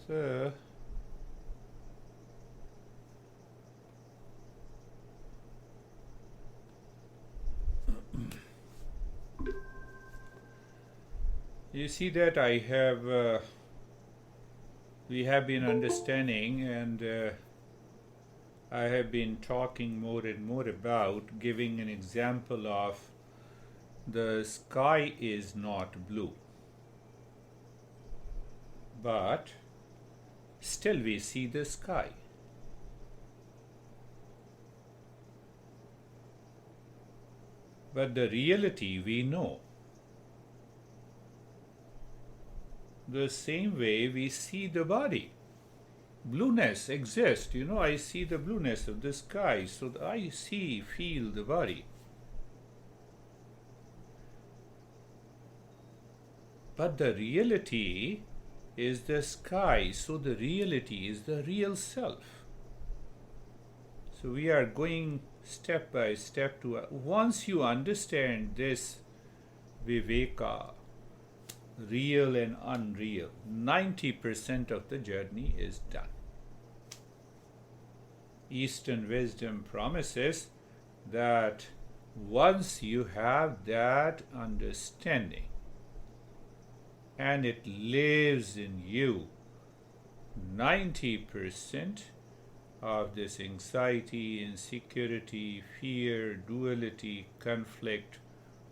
So, you see that we have been understanding, and I have been talking more and more about giving an example of the sky is not blue, but still we see the sky. But the reality we know. The same way we see the body. Blueness exists. I see the blueness of the sky, so I feel the body. But the reality is the sky, so the reality is the real self. So we are going step by step to, once you understand this Viveka, real and unreal, 90% of the journey is done. Eastern wisdom promises that once you have that understanding and it lives in you, 90% of this anxiety, insecurity, fear, duality, conflict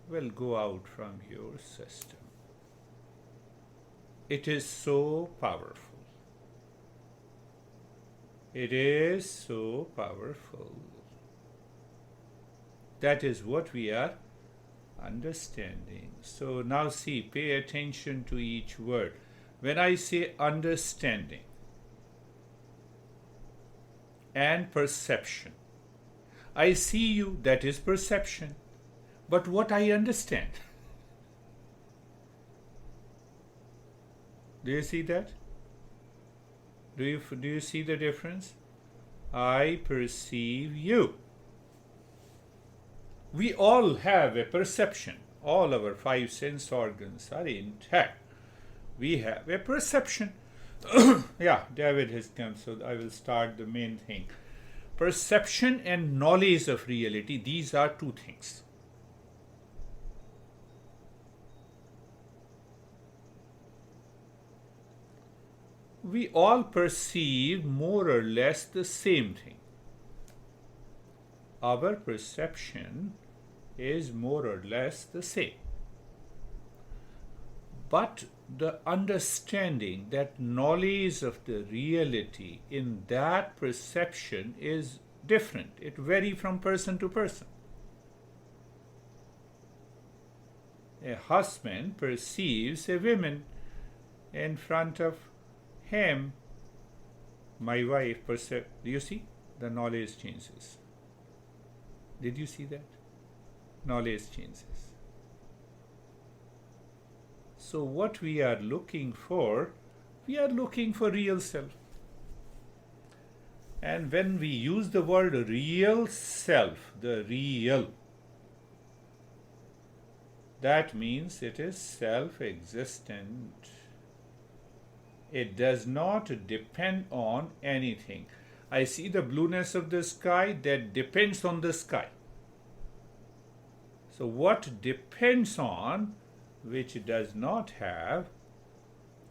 will go out from your system. It is so powerful. It is so powerful. That is what we are understanding. So now see, pay attention to each word. When I say understanding and perception, I see you, that is perception. But what I understand? Do you see that? Do you see the difference? I perceive you. We all have a perception. All our 5 sense organs are intact. We have a perception. Yeah, David has come, so I will start the main thing. Perception and knowledge of reality, these are two things. We all perceive more or less the same thing. Our perception is more or less the same. But the understanding, that knowledge of the reality in that perception is different. It varies from person to person. A husband perceives a woman in front of him. My wife perceives. Do you see? The knowledge changes. Did you see that? Knowledge changes. So what we are looking for real self. And when we use the word real self, the real, that means it is self-existent. It does not depend on anything. I see the blueness of the sky, that depends on the sky. So what depends on, which does not have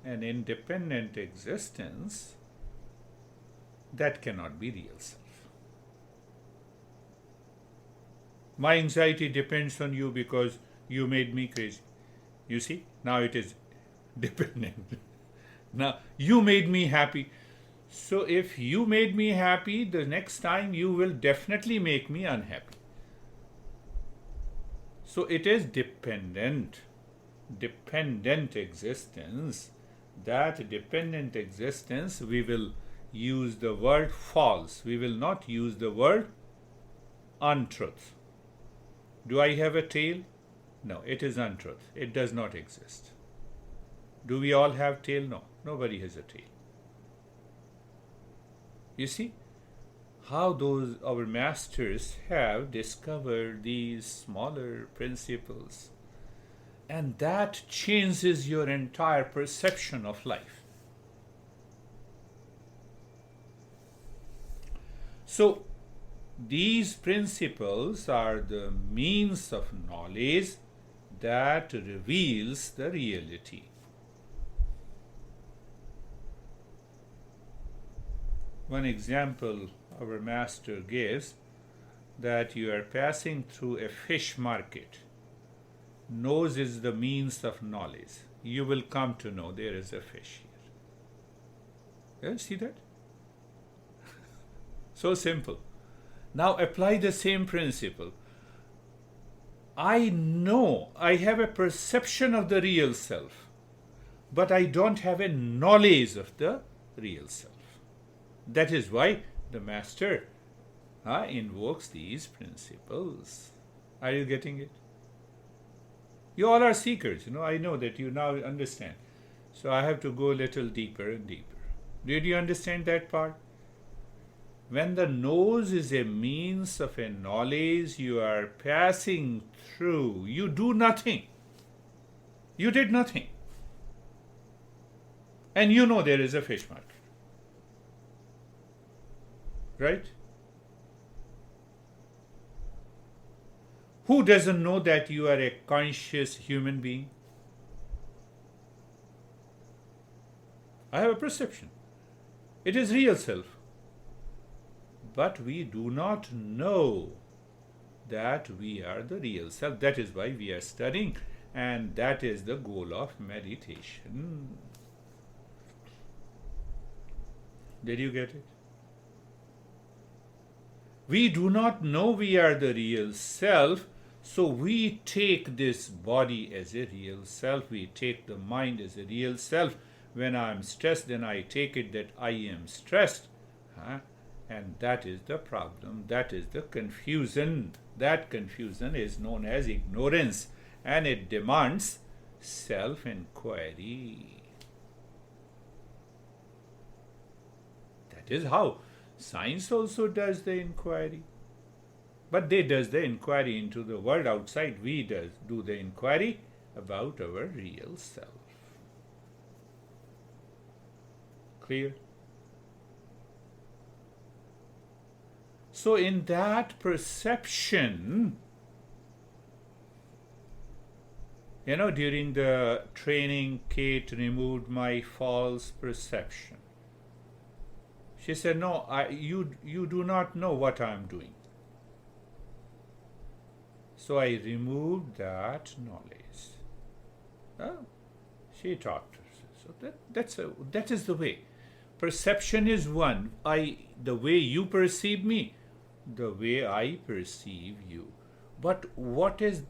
an independent existence, that cannot be real self. My anxiety depends on you because you made me crazy. You see? Now it is dependent. Now you made me happy. So if you made me happy, the next time you will definitely make me unhappy. So it is dependent existence. That dependent existence, we will use the word false. We will not use the word untruth. Do I have a tail? No, it is untruth. It does not exist. Do we all have tail? No, nobody has a tail. You see how those our masters have discovered these smaller principles, and that changes your entire perception of life. So these principles are the means of knowledge that reveals the reality. One example our master gives, that you are passing through a fish market. Nose is the means of knowledge. You will come to know there is a fish here. Yeah, see that? So simple. Now apply the same principle. I know, I have a perception of the real self, but I don't have a knowledge of the real self. That is why the master invokes these principles. Are you getting it? You all are seekers, I know that you now understand. So I have to go a little deeper and deeper. Did you understand that part? When the nose is a means of a knowledge you are passing through, you do nothing. You did nothing. And you know there is a fish market. Right? Who doesn't know that you are a conscious human being? I have a perception. It is real self. But we do not know that we are the real self. That is why we are studying, and that is the goal of meditation. Did you get it? We do not know we are the real self, so we take this body as a real self. We take the mind as a real self. When I am stressed, then I take it that I am stressed. And that is the problem. That is the confusion. That confusion is known as ignorance, and it demands self-enquiry. That is how science also does the inquiry. But they does the inquiry into the world outside. We do the inquiry about our real self. Clear? So in that perception, during the training, Kate removed my false perception. She said, no, you do not know what I am doing. So I removed that knowledge. She taught her. So that is the way. Perception is one. The way you perceive me, the way I perceive you. But what is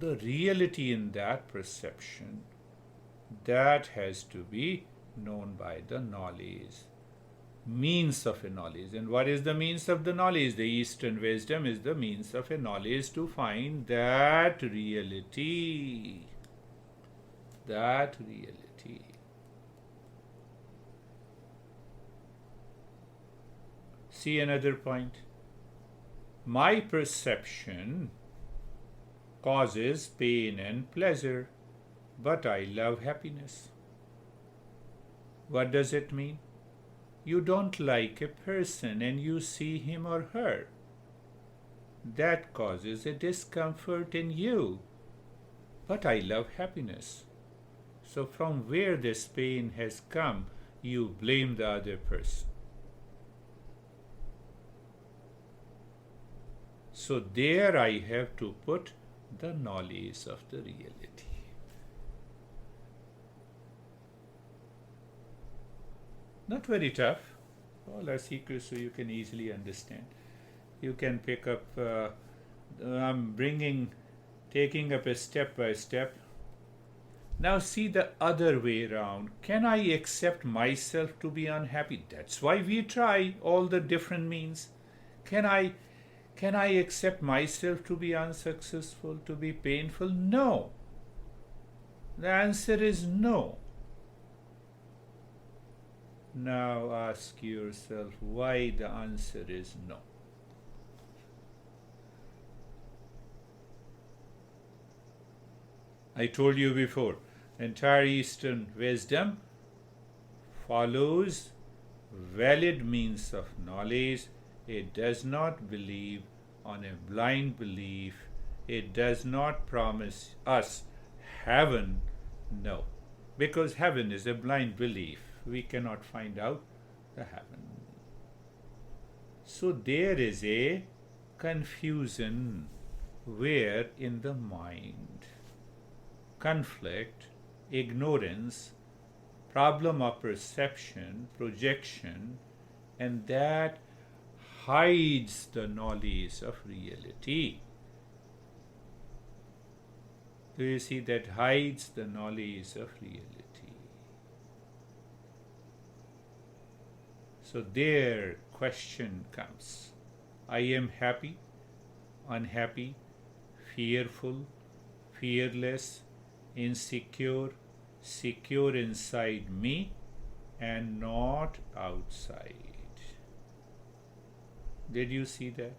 the reality in that perception? That has to be known by the knowledge. Means of a knowledge. And what is the means of the knowledge? The Eastern wisdom is the means of a knowledge to find that reality. That reality. See another point. My perception causes pain and pleasure, but I love happiness. What does it mean? You don't like a person and you see him or her. That causes a discomfort in you. But I love happiness. So from where this pain has come, you blame the other person. So there I have to put the knowledge of the reality. Not very tough. All are seekers, so you can easily understand. You can pick up, I'm taking up a step by step. Now see the other way around. Can I accept myself to be unhappy? That's why we try all the different means. Can I accept myself to be unsuccessful, to be painful? No. The answer is no. Now ask yourself why the answer is no. I told you before, entire Eastern wisdom follows valid means of knowledge. It does not believe on a blind belief. It does not promise us heaven. No, because heaven is a blind belief. We cannot find out the heaven. So there is a confusion where in the mind, conflict, ignorance, problem of perception, projection, and that hides the knowledge of reality. Do you see that hides the knowledge of reality? So there question comes. I am happy, unhappy, fearful, fearless, insecure, secure inside me and not outside. Did you see that?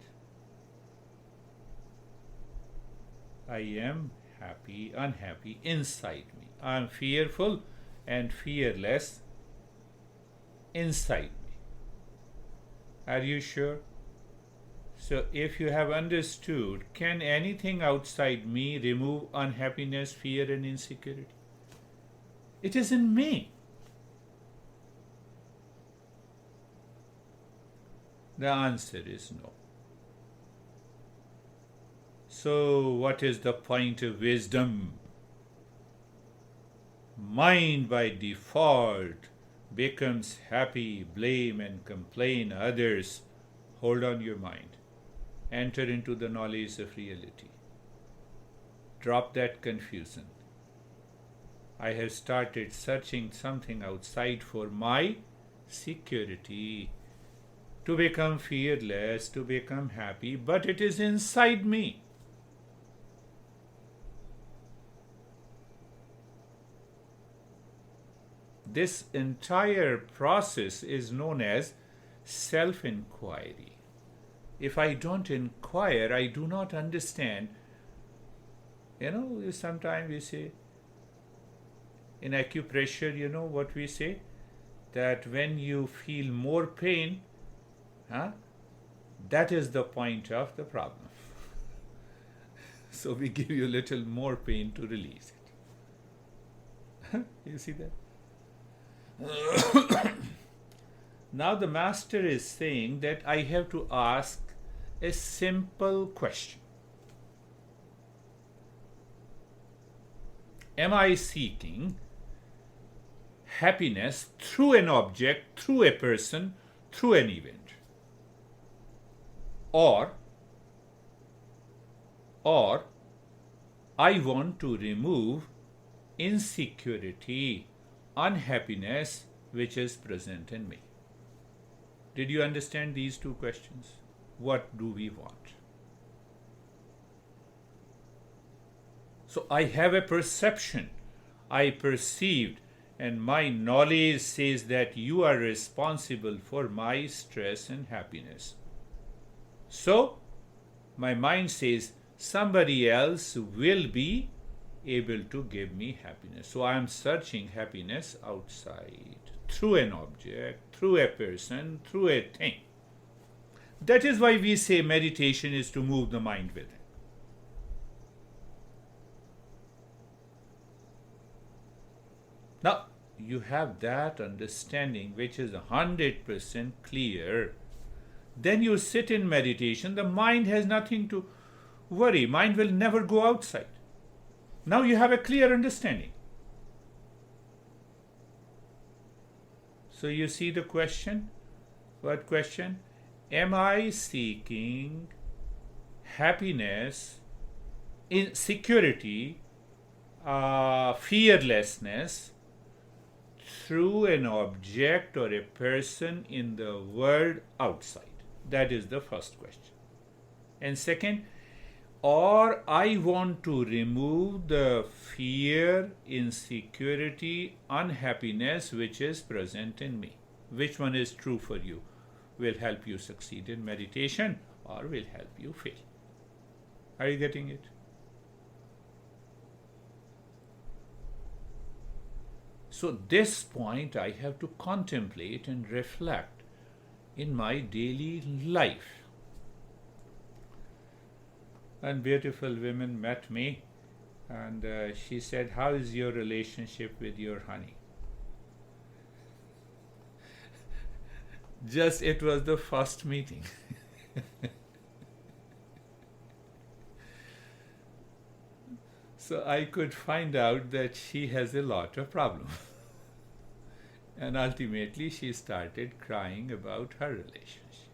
I am happy, unhappy inside me. I am fearful and fearless inside me. Are you sure? So if you have understood, can anything outside me remove unhappiness, fear and insecurity? It is in me. The answer is no. So what is the point of wisdom? Mind by default becomes happy, blame and complain others. Hold on your mind. Enter into the knowledge of reality. Drop that confusion. I have started searching something outside for my security, to become fearless, to become happy, but it is inside me. This entire process is known as self-enquiry. If I don't inquire, I do not understand. Sometimes we say, in acupressure, what we say? That when you feel more pain, that is the point of the problem. So we give you a little more pain to release it. You see that? Now the master is saying that I have to ask a simple question. Am I seeking happiness through an object, through a person, through an event? Or I want to remove insecurity, unhappiness which is present in me. Did you understand these two questions? What do we want? So I have a perception. I perceived, and my knowledge says that you are responsible for my stress and happiness. So my mind says somebody else will be able to give me happiness. So I am searching happiness outside, through an object, through a person, through a thing. That is why we say meditation is to move the mind within. Now, you have that understanding which is 100% clear. Then you sit in meditation, the mind has nothing to worry. Mind will never go outside. Now you have a clear understanding. So you see the question? What question? Am I seeking happiness, security, fearlessness through an object or a person in the world outside? That is the first question. And second, or I want to remove the fear, insecurity, unhappiness which is present in me. Which one is true for you? Will help you succeed in meditation or will help you fail? Are you getting it? So this point I have to contemplate and reflect. in my daily life. And beautiful women met me, and she said, "How is your relationship with your honey?" Just it was the first meeting. So I could find out that she has a lot of problems. And ultimately she started crying about her relationship.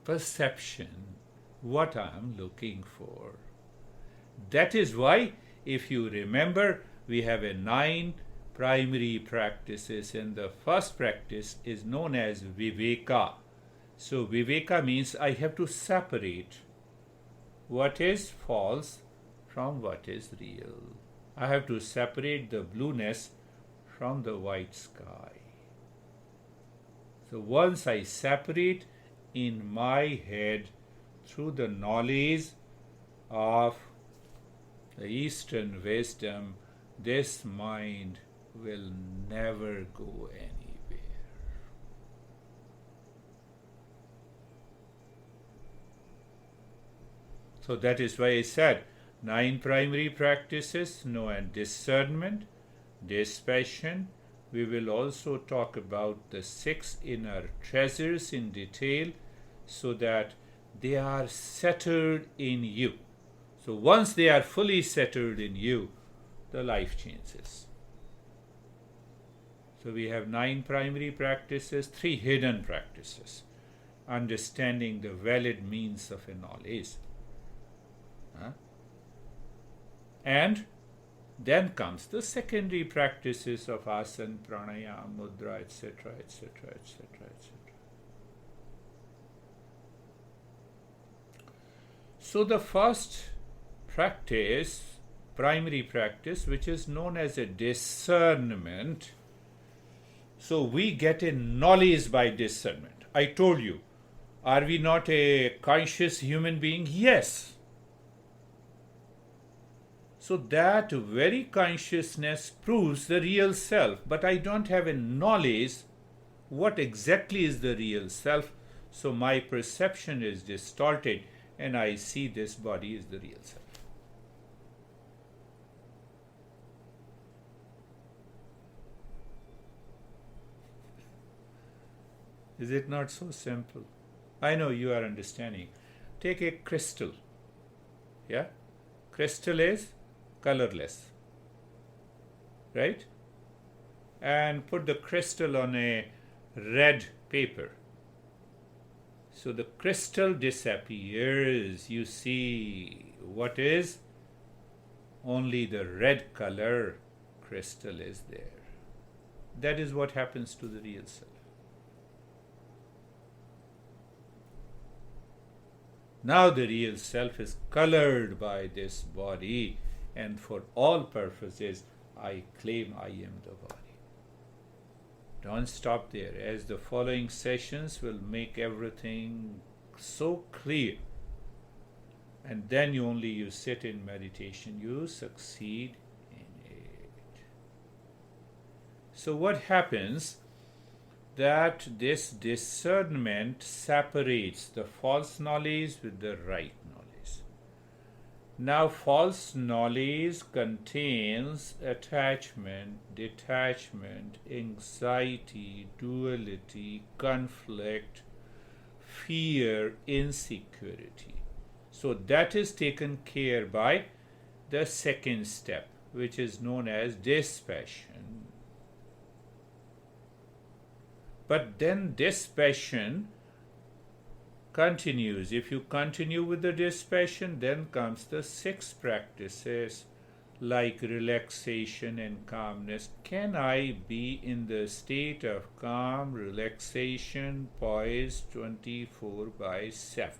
Perception, what I am looking for. That is why, if you remember, we have 9 primary practices, and the first practice is known as Viveka. So Viveka means I have to separate what is false from what is real. I have to separate the blueness from the white sky. So once I separate in my head through the knowledge of the Eastern wisdom, this mind will never go anywhere. So that is why I said 9 primary practices known as discernment, dispassion. We will also talk about the 6 inner treasures in detail so that they are settled in you. So once they are fully settled in you, the life changes. So we have 9 primary practices, 3 hidden practices. Understanding the valid means of a knowledge. And then comes the secondary practices of asana, pranayama, mudra, etc., etc., etc., etc. So the first practice, primary practice, which is known as a discernment. So we get a knowledge by discernment. I told you, are we not a conscious human being? Yes. So that very consciousness proves the real self, but I don't have a knowledge what exactly is the real self, so my perception is distorted and I see this body is the real self. Is it not so simple? I know you are understanding. Take a crystal. Yeah? Crystal is colorless. Right? And put the crystal on a red paper. So the crystal disappears. You see what is? Only the red color crystal is there. That is what happens to the real self. Now the real self is colored by this body, and for all purposes, I claim I am the body. Don't stop there, as the following sessions will make everything so clear. And then you sit in meditation, you succeed in it. So what happens? That this discernment separates the false knowledge with the right knowledge. Now, false knowledge contains attachment, detachment, anxiety, duality, conflict, fear, insecurity. So that is taken care by the second step, which is known as dispassion. But then dispassion continues. If you continue with the dispassion, then comes the 6 practices like relaxation and calmness. Can I be in the state of calm, relaxation, poise 24/7?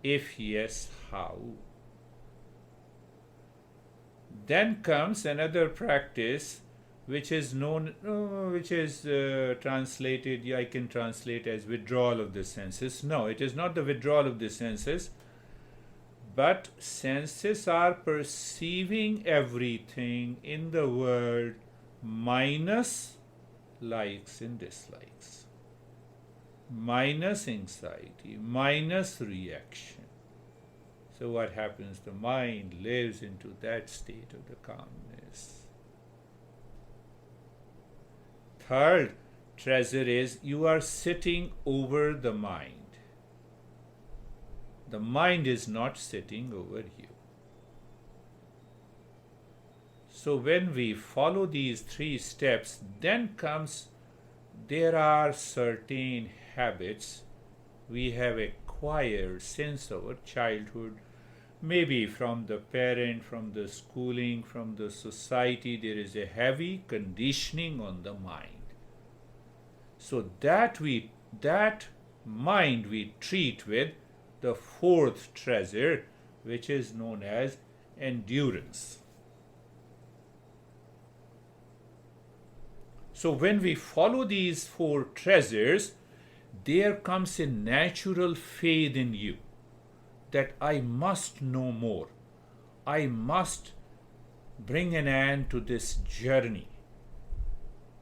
If yes, how? Then comes another practice which is translated, I can translate as withdrawal of the senses. No, it is not the withdrawal of the senses, but senses are perceiving everything in the world minus likes and dislikes. minus anxiety, minus reaction. So what happens? The mind lives into that state of the calmness. Third treasure is you are sitting over the mind. The mind is not sitting over you. So when we follow these 3 steps, then there are certain habits we have acquired since our childhood, maybe from the parent, from the schooling, from the society. There is a heavy conditioning on the mind. So that mind we treat with the 4th treasure, which is known as endurance. So when we follow these 4 treasures, there comes a natural faith in you that I must know more. I must bring an end to this journey.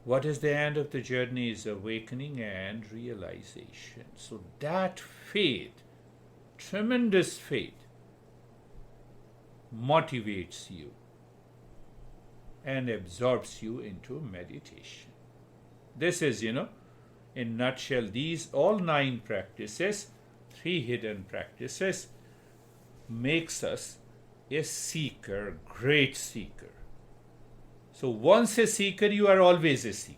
What is the end of the journey? Is awakening and realization. So that faith, tremendous faith, motivates you and absorbs you into meditation. This is, in nutshell, these all 9 practices, 3 hidden practices, makes us a seeker, great seeker. So once a seeker, you are always a seeker.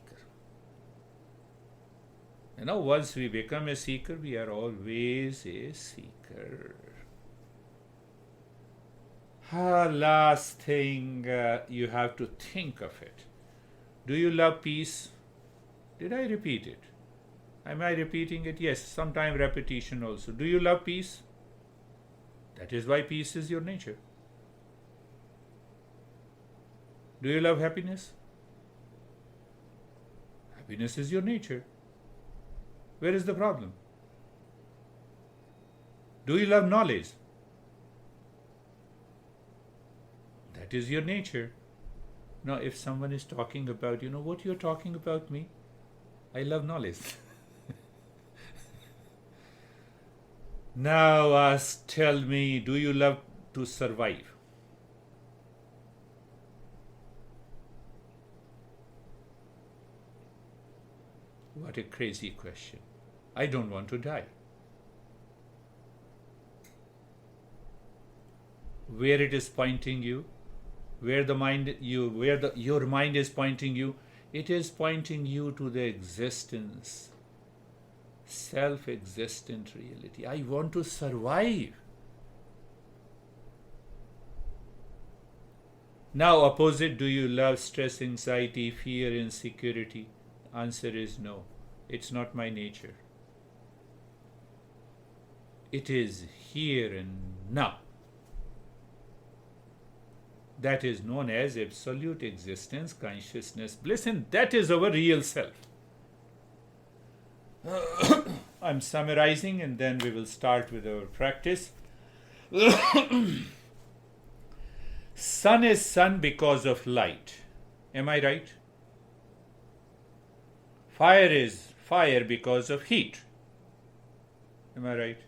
Once we become a seeker, we are always a seeker. Last thing, you have to think of it. Do you love peace? Did I repeat it? Am I repeating it? Yes, sometime repetition also. Do you love peace? That is why peace is your nature. Do you love happiness? Happiness is your nature. Where is the problem? Do you love knowledge? That is your nature. Now, if someone is talking about, what you're talking about me? I love knowledge. Now, tell me, do you love to survive? What a crazy question. I don't want to die. Where it is pointing you, where your mind is pointing you, it is pointing you to the existence, self-existent reality. I want to survive. Now, opposite, do you love stress, anxiety, fear, insecurity? Answer is no. It's not my nature. It is here and now. That is known as absolute existence, consciousness, bliss, and that is our real self. I'm summarizing and then we will start with our practice. Sun is sun because of light. Am I right? Fire is fire because of heat. Am I right?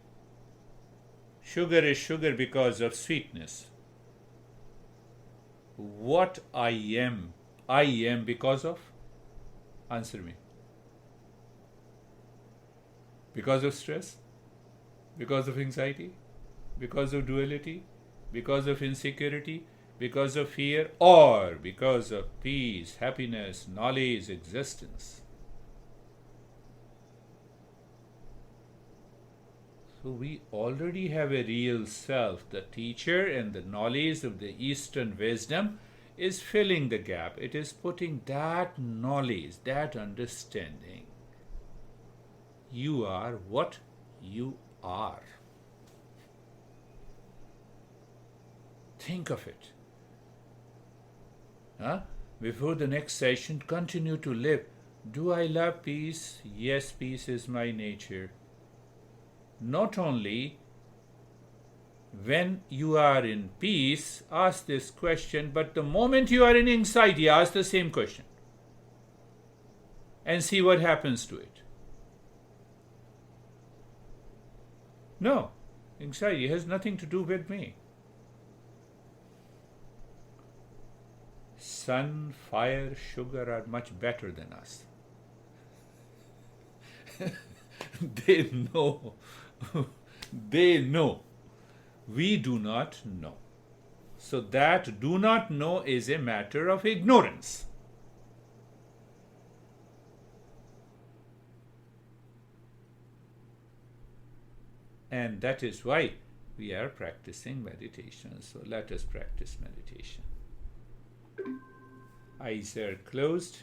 Sugar is sugar because of sweetness. What I am because of? Answer me. Because of stress? Because of anxiety? Because of duality? Because of insecurity? Because of fear? Or because of peace, happiness, knowledge, existence? So we already have a real self. The teacher and the knowledge of the Eastern wisdom is filling the gap. It is putting that knowledge, that understanding. You are what you are. Think of it. Before the next session, continue to live. Do I love peace? Yes, peace is my nature. Not only when you are in peace, ask this question, but the moment you are in anxiety, ask the same question and see what happens to it. No, anxiety has nothing to do with me. Sun, fire, sugar are much better than us. They know. They know. We do not know. So that do not know is a matter of ignorance. And that is why we are practicing meditation. So let us practice meditation. Eyes are closed.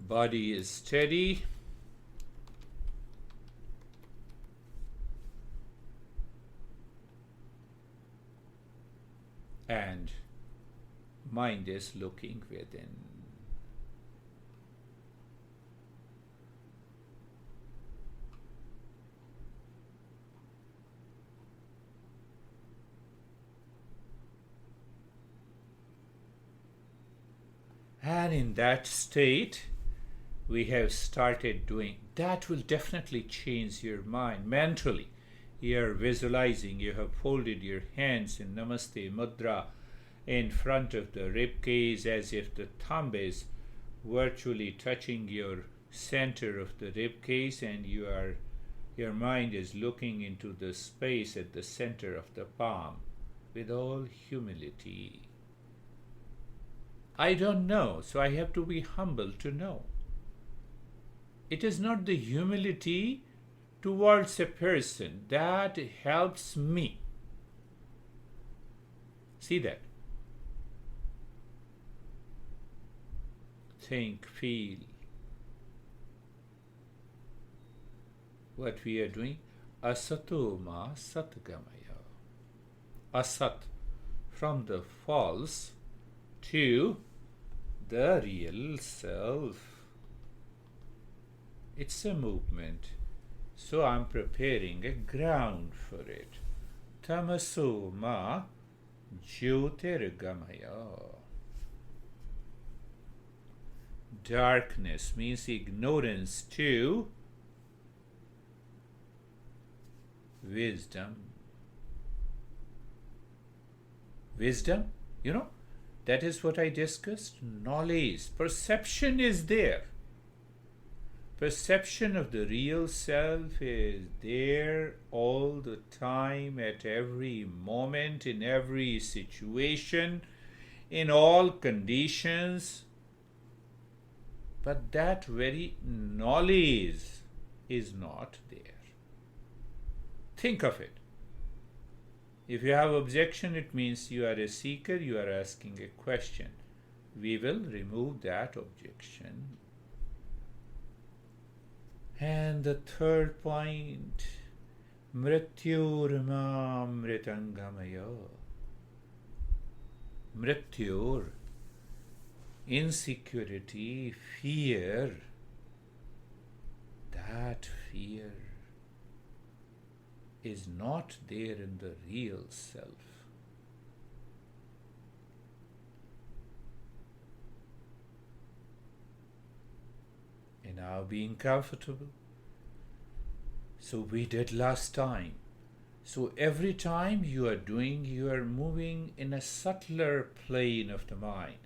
Body is steady. And mind is looking within. And in that state, we have started doing, that will definitely change your mind mentally. You are visualizing, you have folded your hands in Namaste Mudra in front of the rib cage as if the thumb is virtually touching your center of the rib cage, and your mind is looking into the space at the center of the palm with all humility. I don't know, so I have to be humble to know. It is not the humility towards a person that helps me. See that? Think, feel. What we are doing? Asato ma satgamaya. Asat, from the false to the real self. It's a movement. So I'm preparing a ground for it. Tamaso ma jyotirgamaya. Darkness means ignorance to wisdom. Wisdom, that is what I discussed. Knowledge, perception is there. Perception of the real self is there all the time, at every moment, in every situation, in all conditions. But that very knowledge is not there. Think of it. If you have objection, it means you are a seeker, you are asking a question. We will remove that objection. And the third point, mrityurma mritangamaya. Mrityur, insecurity, fear. That fear is not there in the real self. And now being comfortable. So we did last time. So every time you are doing, you are moving in a subtler plane of the mind.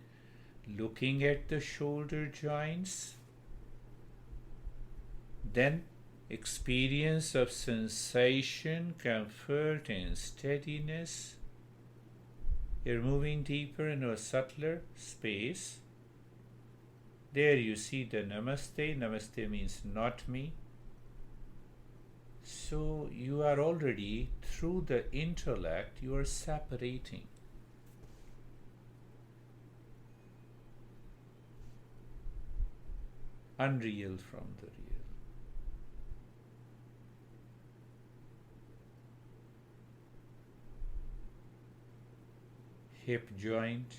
Looking at the shoulder joints. Then experience of sensation, comfort, and steadiness. You're moving deeper into a subtler space. There you see the Namaste. Namaste means not me. So you are already, through the intellect, you are separating. Unreal from the real. Hip joint,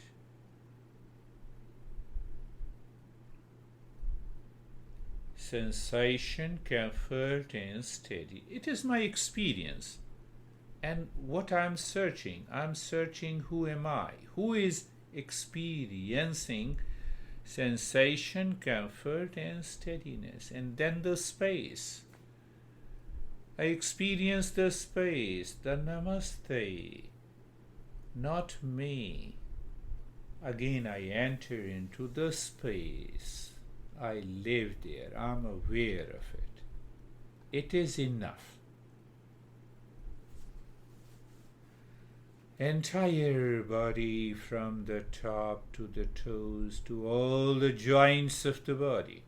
sensation, comfort, and steady. It is my experience. And what I'm searching who am I? Who is experiencing sensation, comfort, and steadiness. And then the space. I experience the space, the namaste, not me. Again, I enter into the space. I live there. I'm aware of it. It is enough. Entire body from the top to the toes to all the joints of the body.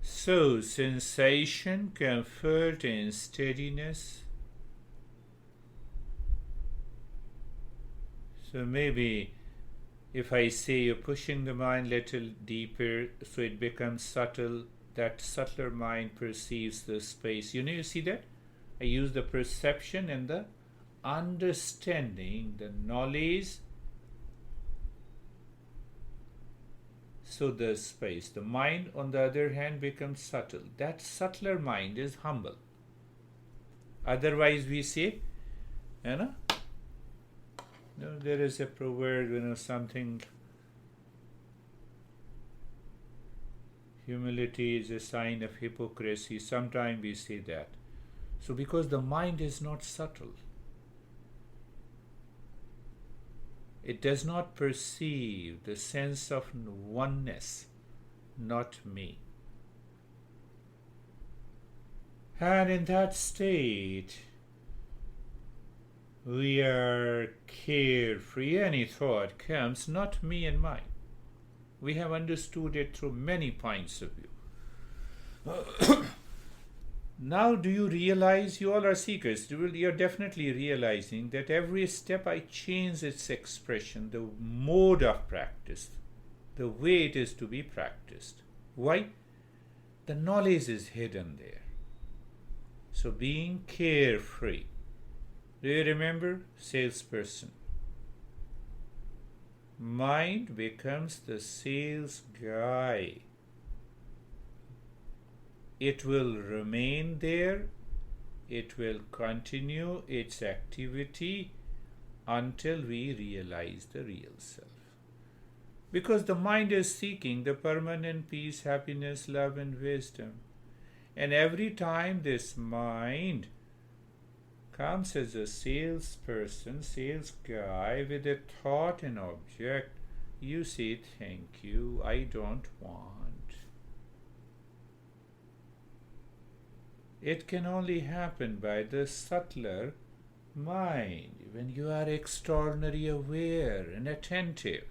So, sensation, comfort, and steadiness. So maybe if I say you're pushing the mind a little deeper so it becomes subtle, that subtler mind perceives the space. You see that? I use the perception and the understanding, the knowledge. So the space. The mind, on the other hand, becomes subtle. That subtler mind is humble. Otherwise, we say, no, there is a proverb, something. Humility is a sign of hypocrisy. Sometimes we say that. So because the mind is not subtle. It does not perceive the sense of oneness, not me. And in that state, we are carefree. Any thought comes, not me and mine. We have understood it through many points of view. Now, do you realize, you all are seekers, you're definitely realizing that every step I change its expression, the mode of practice, the way it is to be practiced. Why? The knowledge is hidden there. So being carefree. Do you remember? Salesperson. Mind becomes the sales guy. It will remain there. It will continue its activity until we realize the real self. Because the mind is seeking the permanent peace, happiness, love, and wisdom. And every time this mind comes as a salesperson, sales guy with a thought and object, you say, thank you, I don't want. It can only happen by the subtler mind, when you are extraordinarily aware and attentive.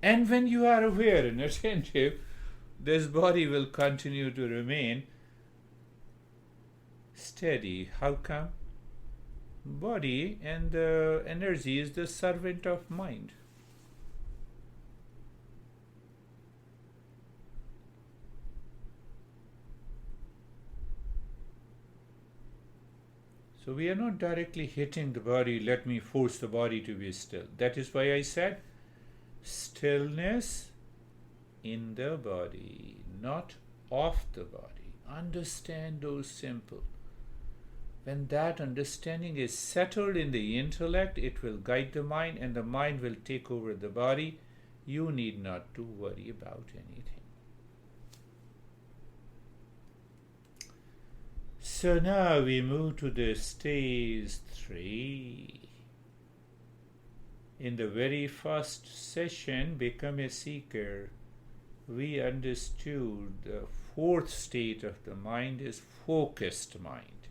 And when you are aware and attentive, this body will continue to remain steady. How come? Body and the energy is the servant of mind. So we are not directly hitting the body, let me force the body to be still. That is why I said stillness in the body, not of the body. Understand those simple. When that understanding is settled in the intellect, it will guide the mind and the mind will take over the body. You need not to worry about anything. So now we move to the stage 3. In the very first session, Become a Seeker, we understood the fourth state of the mind is focused mind.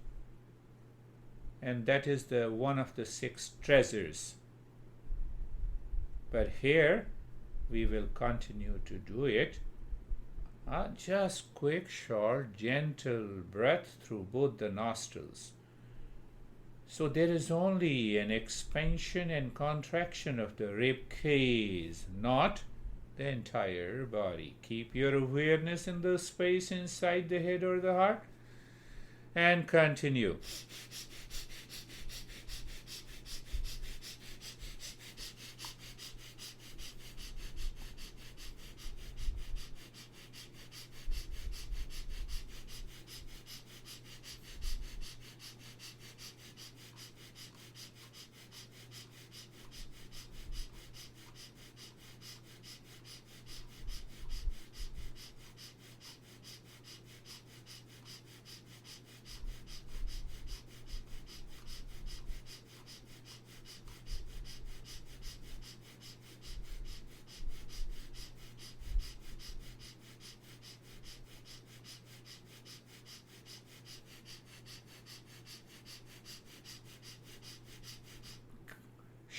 And that is the one of the 6 treasures. But here we will continue to do it. Just quick, short, gentle breath through both the nostrils. So there is only an expansion and contraction of the rib cage, not the entire body. Keep your awareness in the space inside the head or the heart and continue.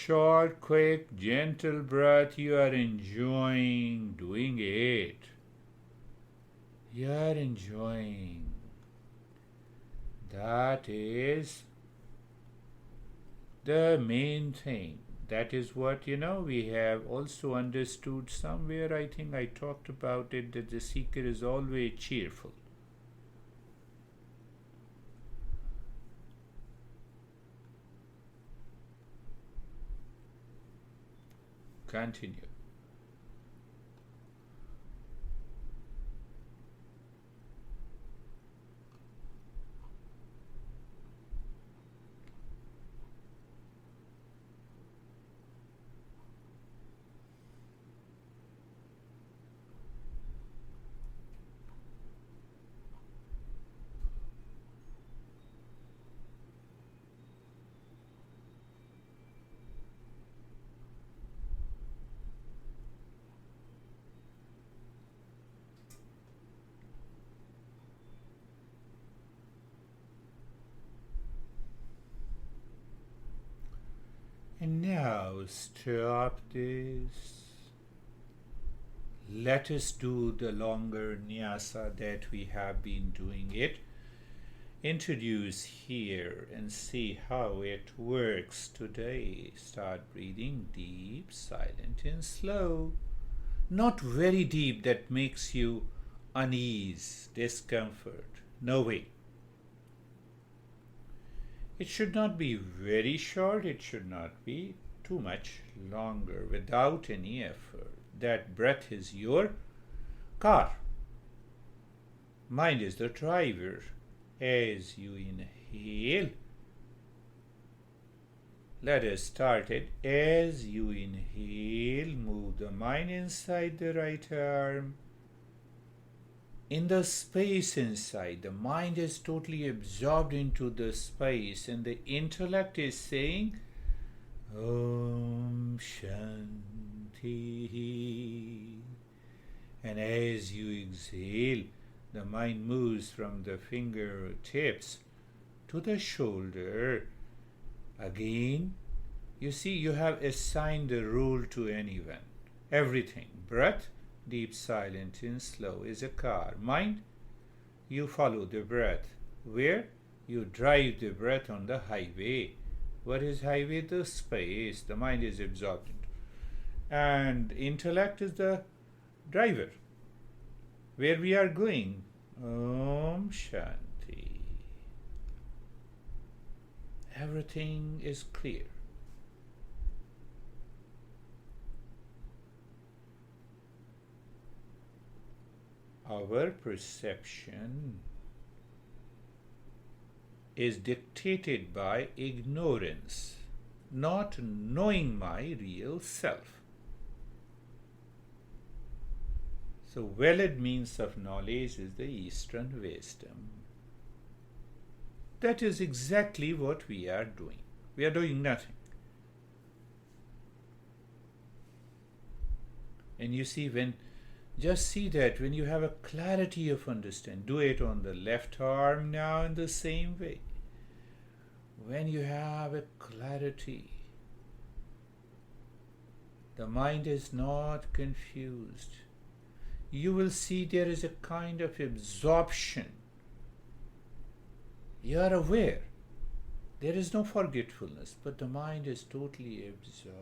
short, quick, gentle breath, you are enjoying doing it. You are enjoying. That is the main thing. That is what, we have also understood somewhere. I think I talked about it, that the seeker is always cheerful. Continue. And now stop this. Let us do the longer nyasa that we have been doing it. Introduce here and see how it works today. Start breathing deep, silent, and slow. Not very deep that makes you unease, discomfort. No way. It should not be very short, it should not be too much longer without any effort. That breath is your car. Mind is the driver. As you inhale, let us start it. As you inhale, move the mind inside the right arm. In the space inside, the mind is totally absorbed into the space, and the intellect is saying, Om Shanti. And as you exhale, the mind moves from the fingertips to the shoulder. Again, you see, you have assigned a role to anyone. Everything. Breath, deep, silent, and slow is a car. Mind, you follow the breath. Where? You drive the breath on the highway. What is highway? The space. The mind is absorbed into. And intellect is the driver. Where we are going? Om Shanti. Everything is clear. Our perception is dictated by ignorance, not knowing my real self. So, valid means of knowledge is the Eastern wisdom. That is exactly what we are doing. We are doing nothing. And you see, just see that when you have a clarity of understanding, do it on the left arm now in the same way. When you have a clarity, the mind is not confused. You will see there is a kind of absorption. You are aware. There is no forgetfulness, but the mind is totally absorbed.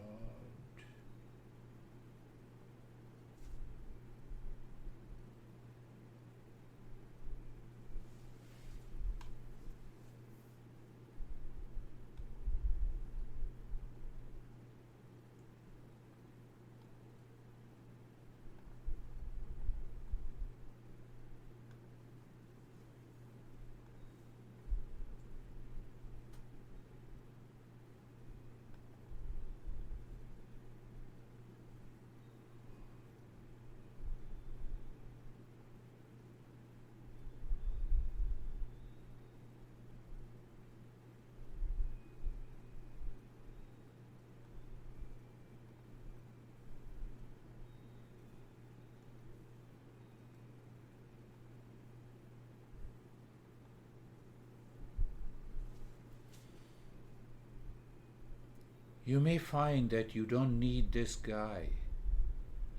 You may find that you don't need this guy.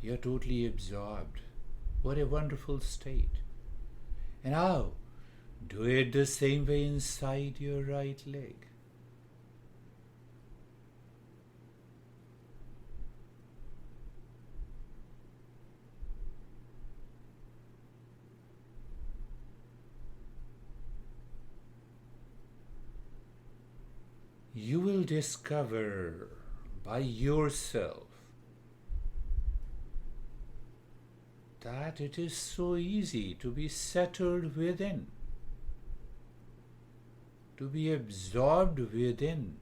You're totally absorbed. What a wonderful state. And now, do it the same way inside your right leg. You will discover by yourself that it is so easy to be settled within, to be absorbed within,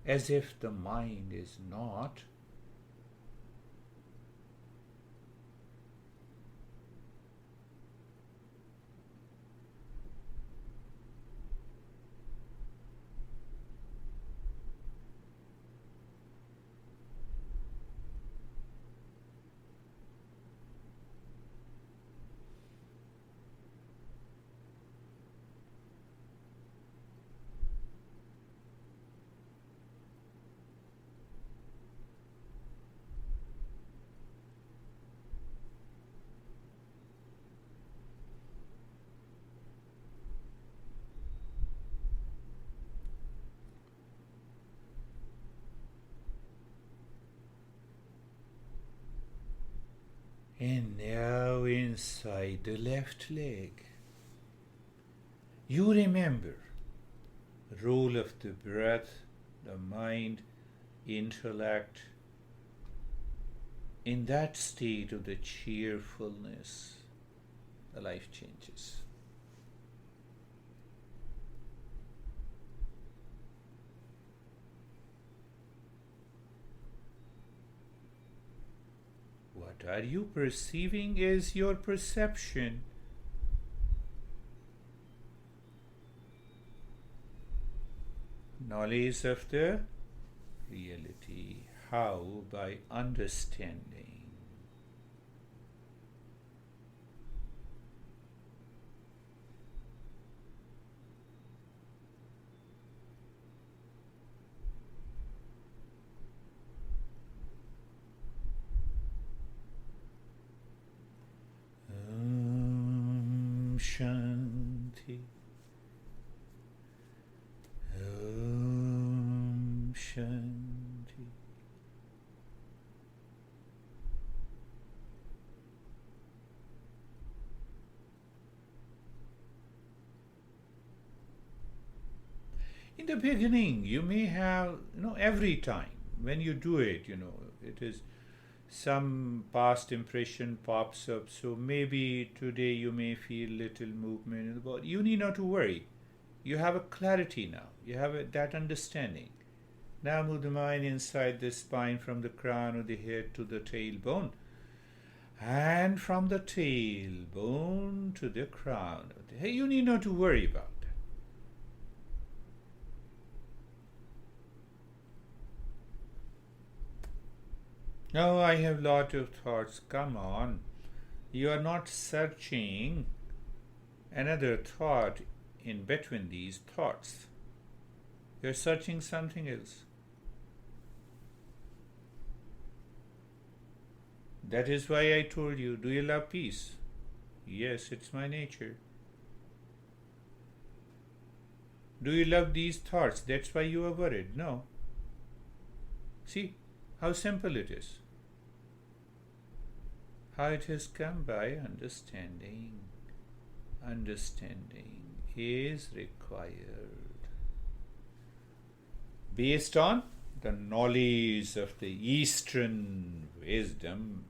as if the mind is not. And now inside the left leg. You remember the role of the breath, the mind, intellect. In that state of the cheerfulness, the life changes. What are you perceiving is your perception. Knowledge of the reality. How? By understanding. Shanti. Om Shanti. In the beginning, you may have, every time when you do it, it is some past impression pops up. So maybe today you may feel little movement in the body. You need not to worry. You have a clarity now. You have that understanding. Now move the mind inside the spine from the crown of the head to the tailbone. And from the tailbone to the crown of the head. You need not to worry about that. Now I have lot of thoughts. Come on. You are not searching another thought in between these thoughts. You are searching something else. That is why I told you, do you love peace? Yes, it's my nature. Do you love these thoughts? That's why you are worried. No. See how simple it is. How it has come by understanding. Understanding is required. Based on the knowledge of the Eastern wisdom.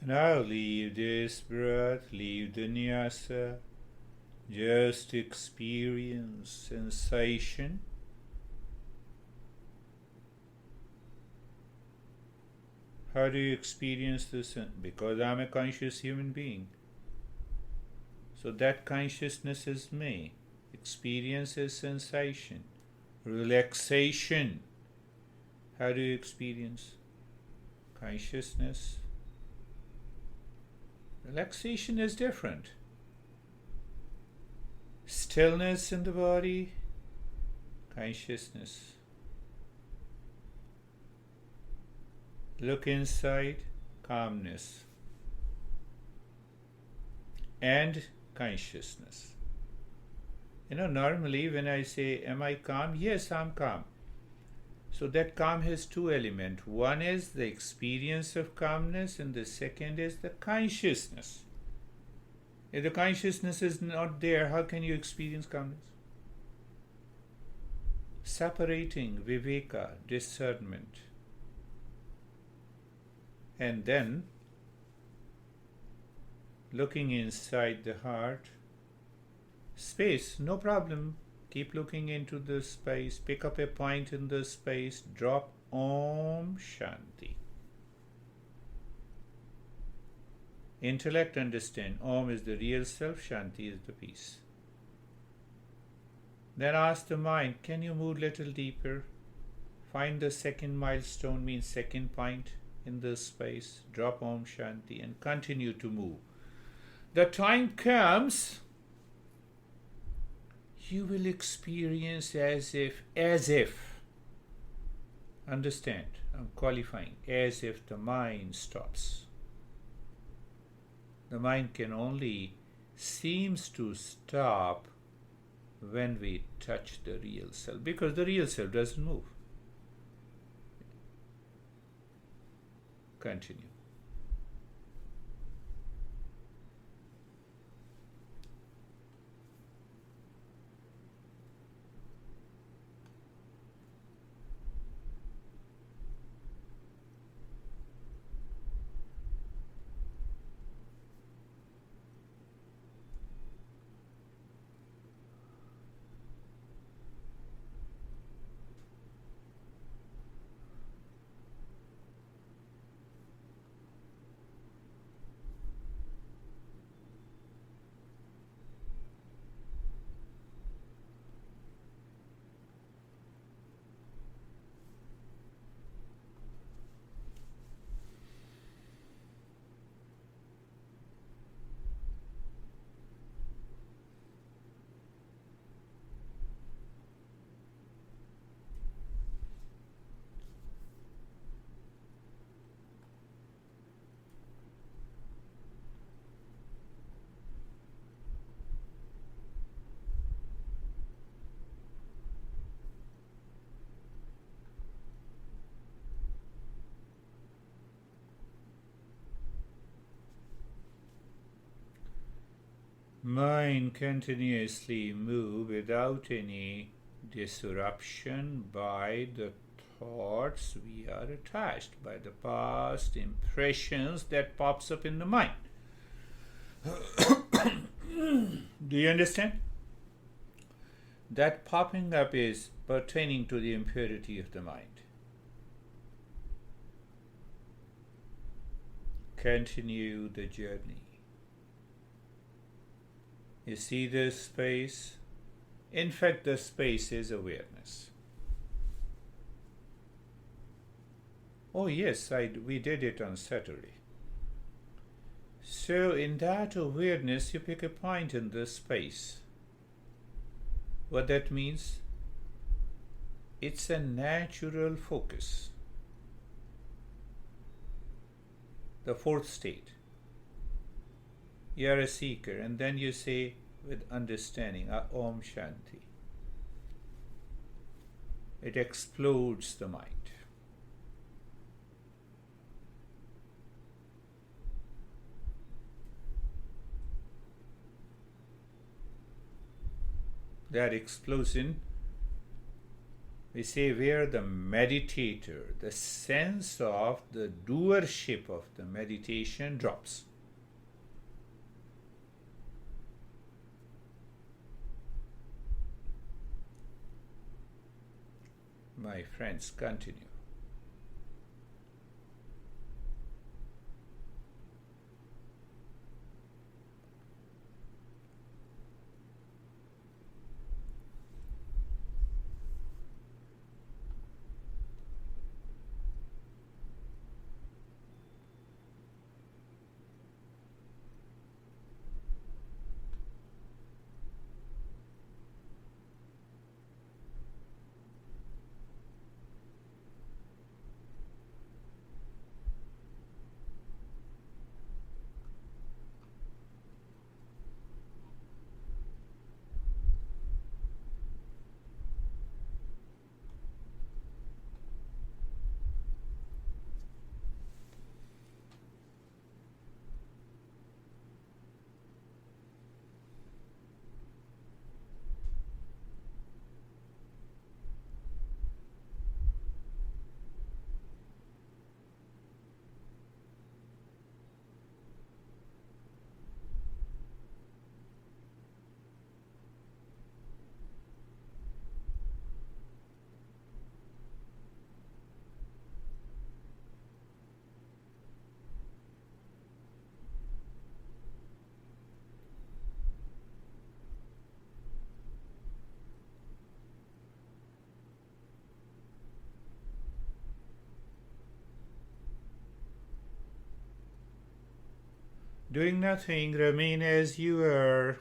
Now leave this breath, leave the nyasa, just experience sensation. How do you experience this? Because I'm a conscious human being. So that consciousness is me. Experience is sensation. Relaxation. How do you experience consciousness? Relaxation is different. Stillness in the body, consciousness. Look inside, calmness. And consciousness. Normally when I say, am I calm? Yes, I'm calm. So that calm has two elements. One is the experience of calmness, and the second is the consciousness. If the consciousness is not there, how can you experience calmness? Separating Viveka, discernment. And then looking inside the heart, space, no problem. Keep looking into the space, pick up a point in the space, drop Om Shanti. Intellect understand Om is the real self, Shanti is the peace. Then ask the mind, can you move little deeper? Find the second milestone, means second point in the space, drop Om Shanti and continue to move. The time comes, you will experience as if, understand, I'm qualifying, as if the mind stops. The mind can only seems to stop when we touch the real self, because the real self doesn't move. Continue. Mind continuously move without any disruption by the thoughts we are attached, by the past impressions that pops up in the mind. Do you understand? That popping up is pertaining to the impurity of the mind. Continue the journey. You see this space? In fact, the space is awareness. Oh yes, we did it on Saturday. So in that awareness, you pick a point in the space. What that means? It's a natural focus. The fourth state. You are a seeker, and then you say with understanding, Om Shanti. It explodes the mind. That explosion We say where the meditator, the sense of the doership of the meditation drops. My friends, continue. Doing nothing, remain as you are.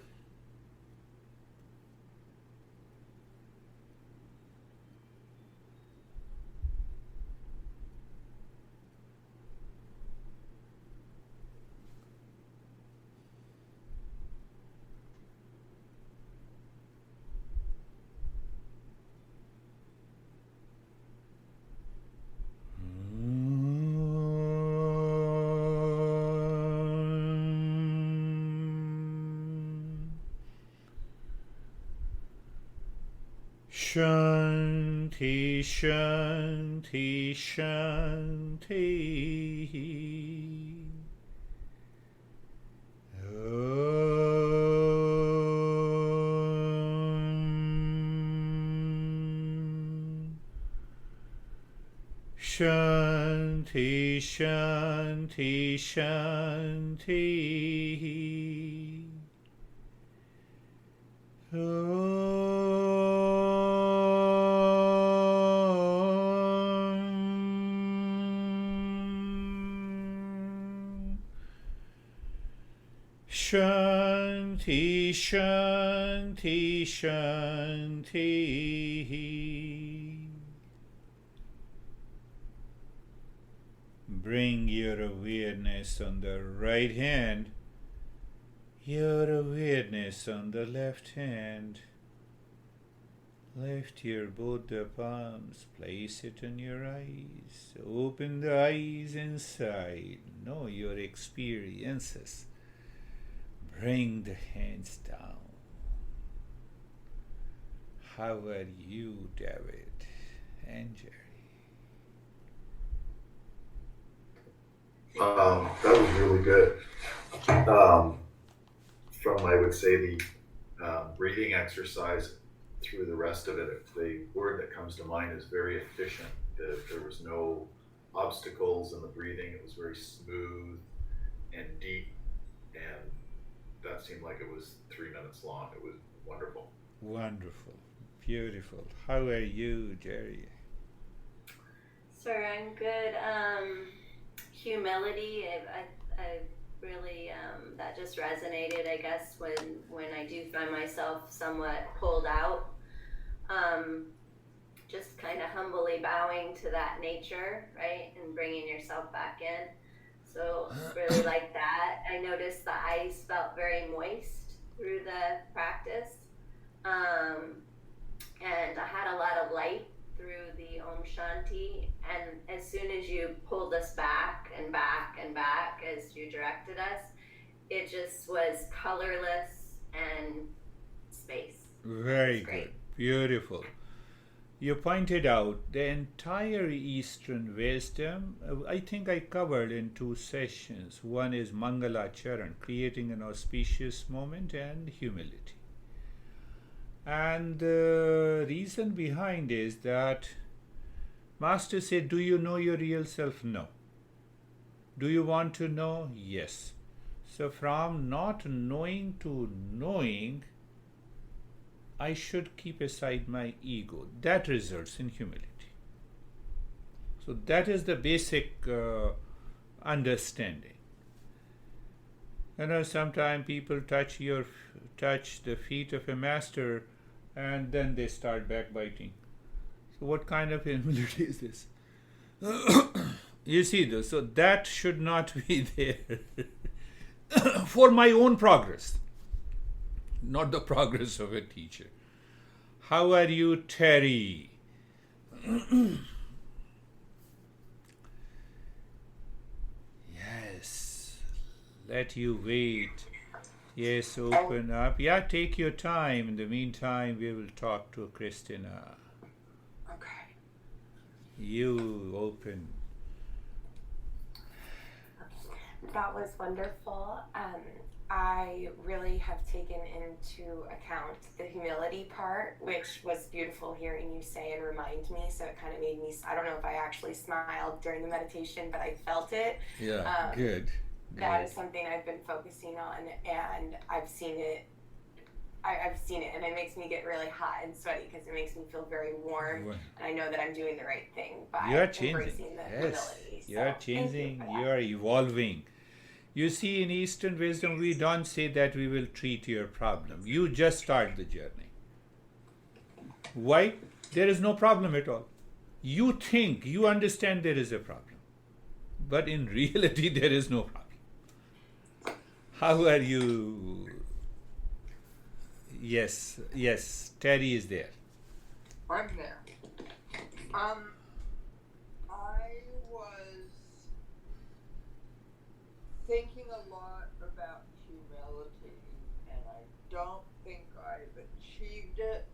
Shanti, Shanti, Shanti. Shanti, Shanti, Shanti. Shanti, Shanti, Shanti. Bring your awareness on the right hand, your awareness on the left hand. Lift your both the palms, place it on your eyes. Open the eyes inside. Know your experiences. Bring the hands down. How are you, David and Jerry? That was really good. From, I would say, the breathing exercise through the rest of it, the word that comes to mind is very efficient. There was no obstacles in the breathing. It was very smooth and deep, and that seemed like it was 3 minutes long. It was wonderful. Wonderful. Beautiful. How are you, Jerry? Sir, I'm good. Humility. I really that just resonated. I guess when I do find myself somewhat pulled out, um, just kind of humbly bowing to that nature, right, and bringing yourself back in. So really like that. I noticed the eyes felt very moist through the practice. Um, and I had a lot of light through the Om Shanti. And as soon as you pulled us back and back and back as you directed us, it just was colorless and space. It was Very good. great. Beautiful. You pointed out the entire Eastern wisdom, I think I covered in 2 sessions. One is Mangala Charan, creating an auspicious moment, and humility. And the reason behind is that Master said, do you know your real self? No. Do you want to know? Yes. So from not knowing to knowing, I should keep aside my ego. That results in humility. So that is the basic understanding. Sometimes people touch the feet of a master, and then they start backbiting. So what kind of humility is this? You see this? So that should not be there for my own progress, not the progress of a teacher. How are you, Terry? Yes, let you wait. Yes, open up. Yeah, take your time. In the meantime, we will talk to Christina. Okay. You open. That was wonderful. I really have taken into account the humility part, which was beautiful hearing you say and remind me. So it kind of made me, I don't know if I actually smiled during the meditation, but I felt it. Yeah, good. That is something I've been focusing on, and I've seen it. I've seen it, and it makes me get really hot and sweaty because it makes me feel very warm, and I know that I'm doing the right thing by embracing the humility. You are changing. You are evolving. You see, in Eastern wisdom, we don't say that we will treat your problem. You just start the journey. Why? There is no problem at all. You think, you understand there is a problem. But in reality, there is no problem. How are you? Yes, Terry is there. I'm there. I was thinking a lot about humility, and I don't think I've achieved it.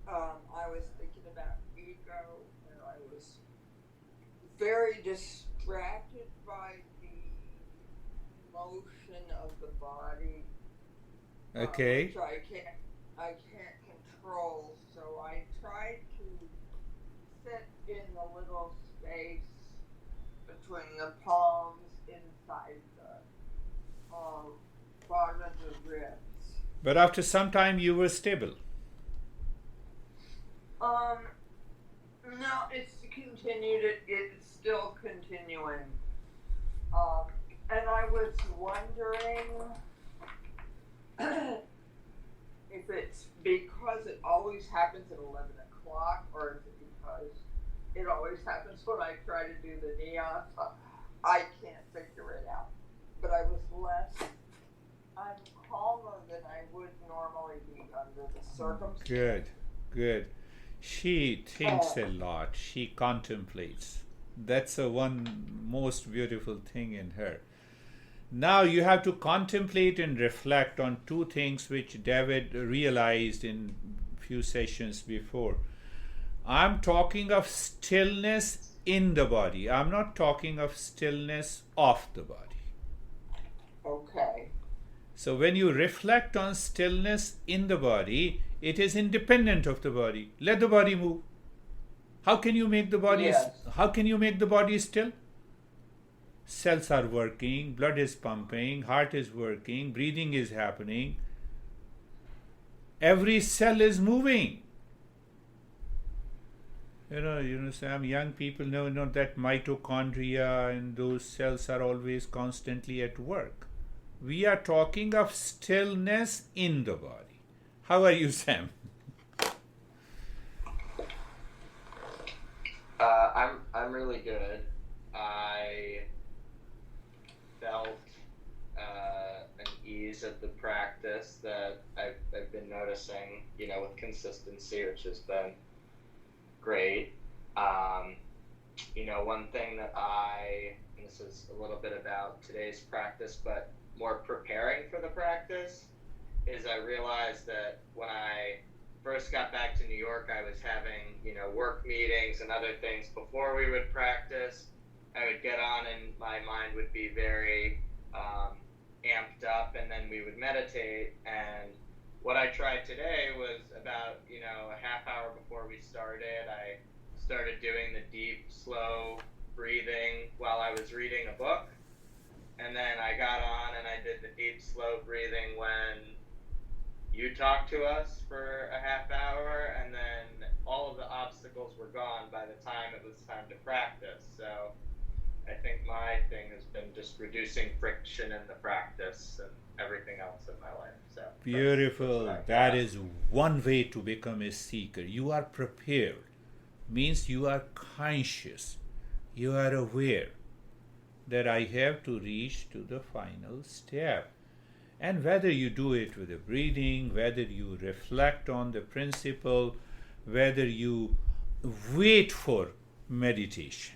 I was thinking about ego, and I was very distracted by the motion of the body. Okay. Which I can't control. So I tried to sit in the little space between the palms inside the bottom of the ribs. But after some time, you were stable. No, it's continued. It's still continuing. And I was wondering if it's because it always happens at 11 o'clock, or is it because it always happens when I try to do the neon? I can't figure it out. But I'm calmer than I would normally be under the circumstances. Good. She thinks a lot. She contemplates. That's the one most beautiful thing in her. Now you have to contemplate and reflect on 2 things which David realized in few sessions before. I'm talking of stillness in the body. I'm not talking of stillness of the body. Okay. So when you reflect on stillness in the body, it is independent of the body. Let the body move. How can you make the body still? Cells are working, blood is pumping, heart is working, breathing is happening. Every cell is moving. Some young people know that mitochondria and those cells are always constantly at work. We are talking of stillness in the body. How are you, Sam? I'm really good. I felt an ease of the practice that I've been noticing, with consistency, which has been great. One thing that and this is a little bit about today's practice, but more preparing for the practice, is I realized that when I first got back to New York, I was having, work meetings and other things before we would practice. I would get on and my mind would be very amped up, and then we would meditate. And what I tried today was about, a half hour before we started, I started doing the deep, slow breathing while I was reading a book. And then I got on and I did the deep, slow breathing when you talked to us for a half hour, and then all of the obstacles were gone by the time it was time to practice. So I think my thing has been just reducing friction in the practice and everything else in my life. So Beautiful. That is one way to become a seeker. You are prepared. Means you are conscious. You are aware that I have to reach to the final step. And whether you do it with the breathing, whether you reflect on the principle, whether you wait for meditation,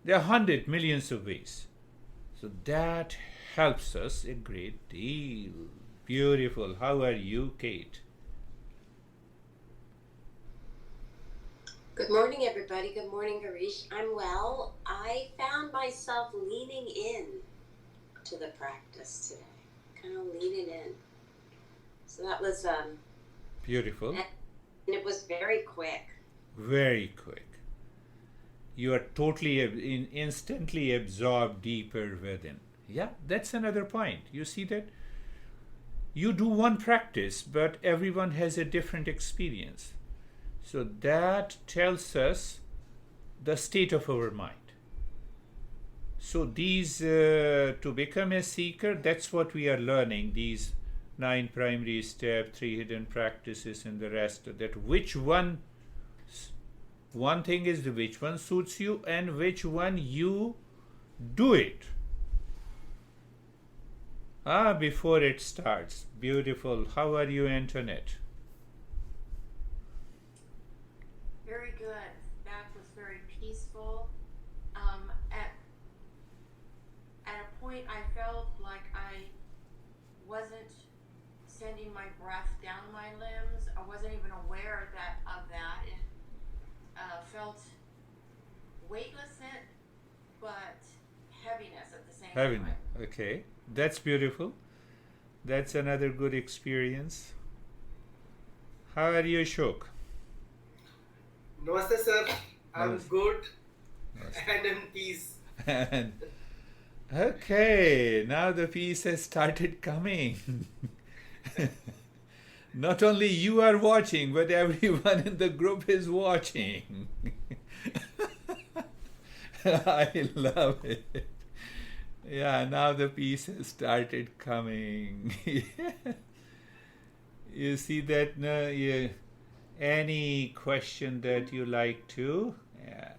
there are 100 millions of ways. So that helps us a great deal. Beautiful. How are you, Kate? Good morning, everybody. Good morning, Girish. I'm well. I found myself leaning in to the practice today, kind of leaning in. So that was Beautiful. and it was very quick. Very quick. You are totally, instantly absorbed deeper within. Yeah, that's another point. You see that? You do one practice, but everyone has a different experience. So that tells us the state of our mind. So these, to become a seeker, that's what we are learning, these 9 primary steps, 3 hidden practices, and the rest of that. Which one thing is which one suits you and which one you do it. Before it starts. Beautiful. How are you, Antoinette? Very good. That was very peaceful. At a point, I felt like I wasn't sending my breath down my limbs. I wasn't even aware of that. It felt weightless, but heaviness at the same Heaven. time. Okay. That's beautiful. That's another good experience. How are you, Ashok? Namaste, sir. I'm Namaste. good Namaste. and in peace. Okay, now the peace has started coming. Not only you are watching, but everyone in the group is watching. I love it. Yeah, now the peace has started coming. You see that? No, any question that you like to? Yeah.